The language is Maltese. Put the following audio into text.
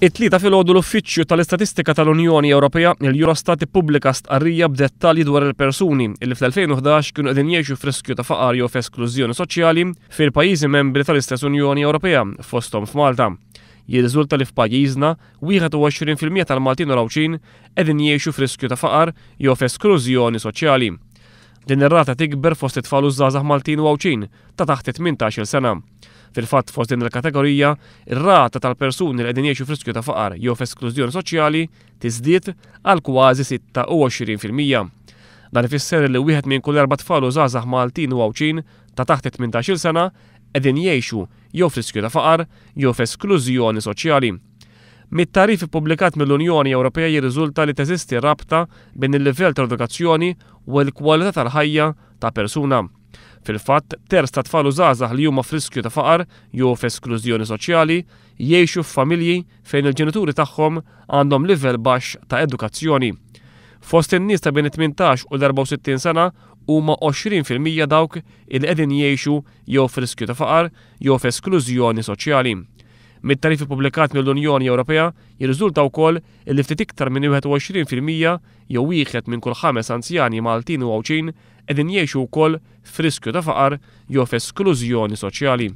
It-tlieta filgħodu l-Uffiċċju tal-Istatistika tal-Unjoni Ewropea l-Eurostat ippubblika stqarrija b'dettalji dwar il-persuni li fl-2011 kienu qegħdin jgħixu f'riskju ta' faqar jew f'esklużjoni soċjali fil-pajjiżi membri tal-istess Unjoni Ewropea fosthom f'Malta. Jirriżulta li f'pajjiżna 21% tal-Maltin u Rawċin qegħdin jgħixu f'riskju ta' faqar jew f'esklużjoni soċjali. Din ir-rata tikber fost it-tfal u żgħażagħ Maltin u Rawċin ta' taħt 18-il sena. Fil-fatt fost din il-kategorija, ir-rata tal-persuni li qegħdin jgħixu f'riskju ta' faqar jew f'esklużjoni soċjali tiżdied għal kważi 26%. Dan ifisser li wieħed minn kull 4 tfal u żgħażagħ Maltin u Rawċin ta' taħt 18-il sena qegħdin jgħixu jew f'riskju ta' faqar jew f'esklużjoni soċjali. Mit-tarif ippubblikat mill-Unjoni Ewropea jirriżulta li teżisti rabta bejn il-livell tal-edukazzjoni u l-kwalità tal-ħajja ta' persuna. Fil-fatt, terz ta' tfal u żgħażagħ li huma f'riskju ta' faqar jew f'esklużjoni soċjali jgħixu f'familji fejn il-ġenituri tagħhom għandhom livell baxx ta' edukazzjoni. Fost in-nies ta' bejn 18 u 64 sena huma 20% dawk li qegħdin jgħixu jew f'riskju ta' faqar jew f'esklużjoni soċjali. Mit-tarif ippubblikat mill-Unjoni Ewropea jirriżulta wkoll li ftit iktar minn 21% jew wieħed minn kull 5 anzjani Maltin u Rawċin qegħdin jgħixu wkoll f'riskju ta' faqar jew f'esklużjoni soċjali.